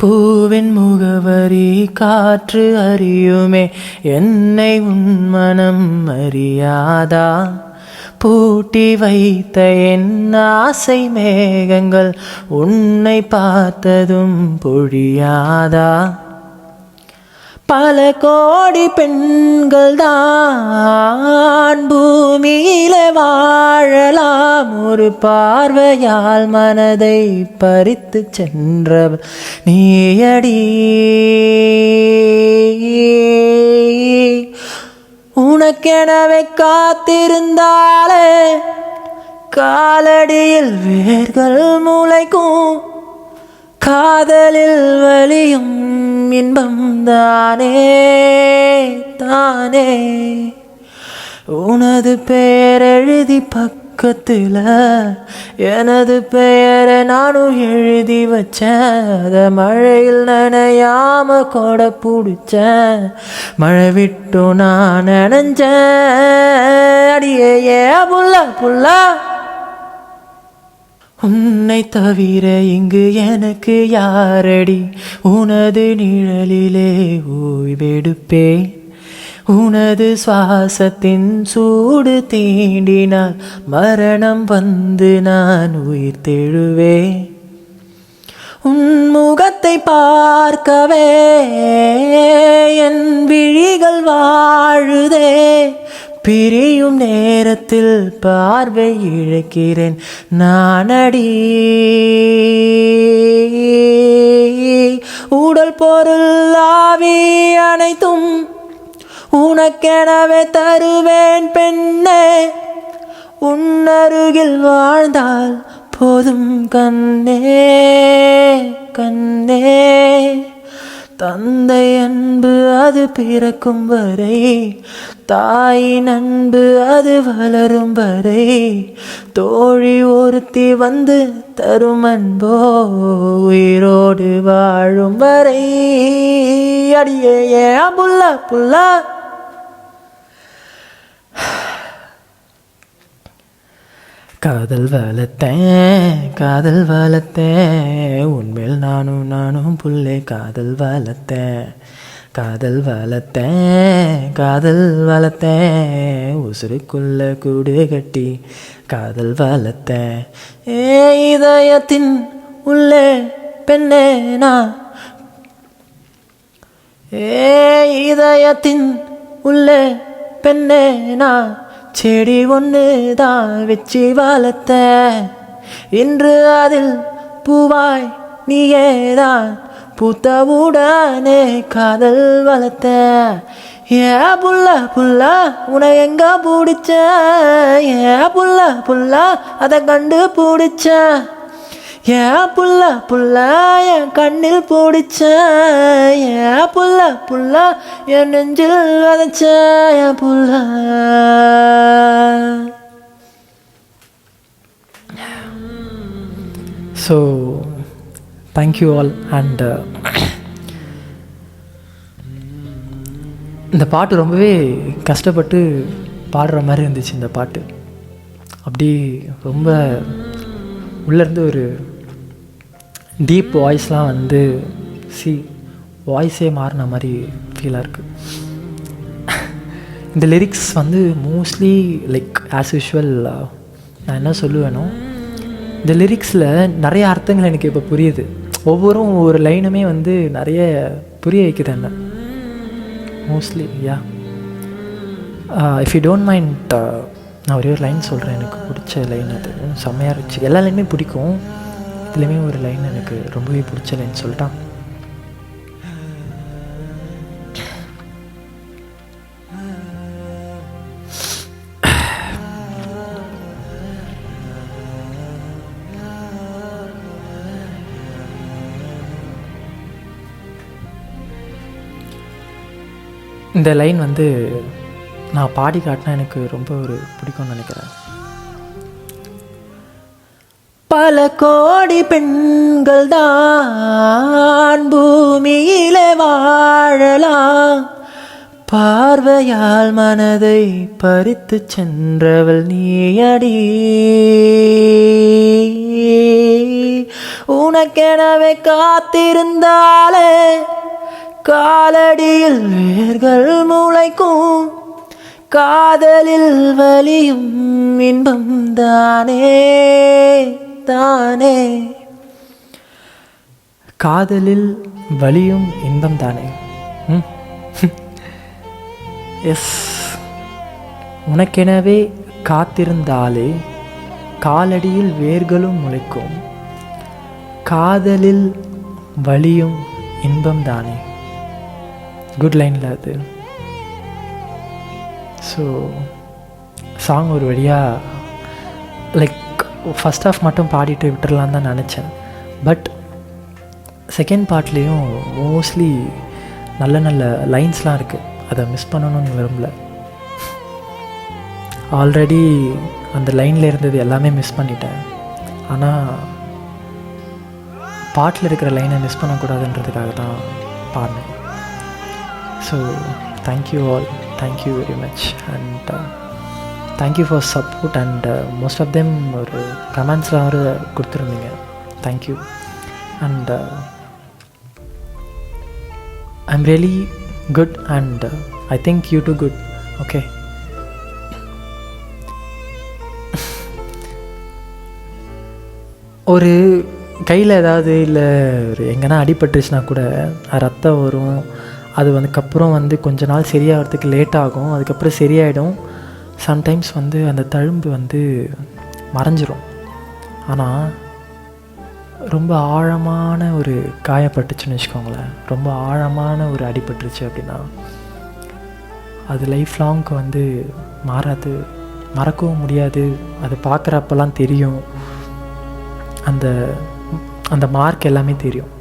பூவின் முகவரி காற்று அறியுமே, என்னை உன் மனம் அறியாதா? பூட்டி வைத்த என் ஆசை மேகங்கள் உன்னை பார்த்ததும் பொழியாதா? பல கோடி பெண்கள் தான் பூமியில வாழலாம், ஒரு பார்வையால் மனதை பறித்து சென்றவள் நீயடி. உனக்கெனவே காத்திருந்தாலே காலடியில் வேர்கள் முளைக்கும், காதலில் வலியும் இன்பம் தானே தானே. உனது பெயர் எழுதி பக்கத்தில் எனது பெயரை நானும் எழுதி வச்சேன், அதை மழையில் நனையாம கொடை பிடிச்சேன், மழை விட்டும் நான் நனைஞ்சேன். அடியே ஏ புள்ள புள்ள, உன்னை தவிர இங்கு எனக்கு யாரடி? உனது நிழலிலே ஓய்வெடுப்பேன், உனது சுவாசத்தின் சூடு தீண்டினால் மரணம் வந்து நான் உயிர் தெழுவேன். உன் முகத்தை பார்க்கவே என் விழிகள் வாழுதே, பிரியும் நேரத்தில் பார்வை இழக்கிறேன் நானடி. உடல் பொருள் ஆவி அனைத்தும் உனக்கெனவே தருவேன் பெண்ணே, உன்னருகில் வாழ்ந்தால் போதும் கண்ணே கண்ணே. தந்தை அன்பு அது பிறக்கும் வரை, தாயின் அன்பு அது வளரும் வரை, தோழி ஒருத்தி வந்து தரும் அன்போ உயிரோடு வாழும் வரை. அடியே ஏன் புள்ள புள்ள, காதல் வளர்த்தேன் காதல் வளர்த்தேன், உன்மேல் நானும் புள்ளே காதல் வளர்த்தேன் காதல் வளர்த்தேன் காதல் வளர்த்தேன், உசுருக்குள்ள கூடு கட்டி காதல் வளர்த்தேன். இதயத்தின் உள்ளே பெண்ணே நான், இதயத்தின் உள்ளே பெண்ணே நான், செடி ஒன்று தான் வச்சு வளர்த்த, இன்று அதில் பூவாய் நீயேதான் பூத்தவுடனே காதல் வளர்த்த. ஏ புள்ள புள்ள உன்னை எங்க பிடிச்ச, ஏ புள்ள புள்ள அதை கண்டு பிடிச்ச, ஏ புள்ள புள்ள என் கண்ணில் பிடிச்ச, ஏ புள்ள புள்ள என் நெஞ்சில் விதைச்ச, என் புள்ள. So thank you all. அண்ட் இந்த பாட்டு ரொம்பவே கஷ்டப்பட்டு பாடுற மாதிரி இருந்துச்சு. இந்த பாட்டு அப்படி ரொம்ப உள்ளேருந்து ஒரு டீப் வாய்ஸ்லாம் வந்து வாய்ஸே மாறின மாதிரி ஃபீலாக இருக்குது. இந்த லிரிக்ஸ் வந்து மோஸ்ட்லி லைக் ஆஸ் யூஷுவல் நான் என்ன சொல்லுவேனோ, இந்த லிரிக்ஸில் நிறைய அர்த்தங்கள் எனக்கு இப்போ புரியுது. ஒவ்வொரு லைனுமே வந்து நிறைய புரிய வைக்குது என்ன mostly. Yeah if you don't mind நான் ஒரே ஒரு லைன் சொல்கிறேன், எனக்கு பிடிச்ச லைன். அது செம்மையாக இருந்துச்சு. எல்லா லைனுமே பிடிக்கும், இதுலேயுமே ஒரு லைன் எனக்கு ரொம்பவே பிடிச்ச லைன் சொல்லிட்டான். இந்த லைன் வந்து நான் பாடி காட்டினா எனக்கு ரொம்ப ஒரு பிடிக்கும்னு நினைக்கிறேன். பல கோடி பெண்கள் தான் பூமியில வாழலாம், பார்வையால் மனதை பறித்து சென்றவள் நீயடி. உனக்கெனவே காத்திருந்தாலே காலடியில் வேர்கள் முளைக்கும். காதலில் வலியும் இன்பம் தானே தானே. காதலில் வலியும் இன்பம் தானே. எஸ், உனக்கெனவே காத்திருந்தாலே காலடியில் வேர்களும் முளைக்கும். காதலில் வலியும் இன்பம் தானே. குட் லைனில் அது. ஸோ சாங் ஒரு வழியாக லைக் ஃபஸ்ட் ஹாஃப் மட்டும் பாடிட்டு விட்டுறலான்னு தான் நினச்சேன். பட் செகண்ட் பார்ட்லேயும் மோஸ்ட்லி நல்ல நல்ல லைன்ஸ்லாம் இருக்குது. அதை மிஸ் பண்ணணும்னு விரும்பல. ஆல்ரெடி அந்த லைனில் இருந்தது எல்லாமே மிஸ் பண்ணிட்டேன். ஆனால் பாட்டில் இருக்கிற லைனை மிஸ் பண்ணக்கூடாதுன்றதுக்காக தான் பாடினேன். So thank you all, thank you very much. And thank you for support. And most of them ஒரு கமெண்ட்ஸ்லாம் ஒரு கொடுத்துருந்தீங்க. Thank you. And I'm really good and I think you too good. Okay, ஒரு கையில் ஏதாவது இல்லை ஒரு எங்கன்னா அடிபட்டுருச்சுன்னா கூட ரத்தம் வரும். அது அதுக்கப்புறம் கொஞ்ச நாள் சரியாகிறதுக்கு லேட் ஆகும். அதுக்கப்புறம் சரியாயிடும். சம்டைம்ஸ் அந்த தழும்பு மறைஞ்சிரும். ஆனால் ரொம்ப ஆழமான ஒரு காயப்பட்டுச்சுன்னு வச்சுக்கோங்களேன், ரொம்ப ஆழமான ஒரு அடிபட்டுருச்சு அப்படின்னா அது லைஃப் லாங்க்கு மாறாது, மறக்கவும் முடியாது. அது பார்க்குறப்பெல்லாம் தெரியும். அந்த அந்த மார்க் எல்லாமே தெரியும்.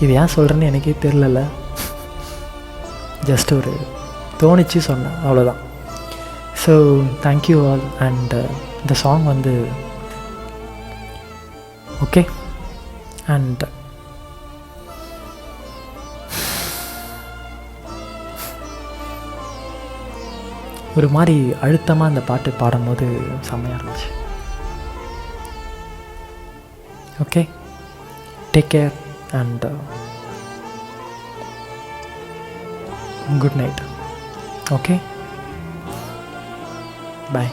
இது ஏன் சொல்கிறேன்னு எனக்கே தெரிலல, ஜஸ்ட் ஒரு தோணிச்சு சொன்னேன், அவ்வளோதான். So thank you all. அண்ட் இந்த சாங் ஓகே. அண்ட் ஒரு மாதிரி அழுத்தமாக அந்த பாட்டு பாடும்போது செம்மையாக இருந்துச்சு. Okay, take care and good night. Okay, bye.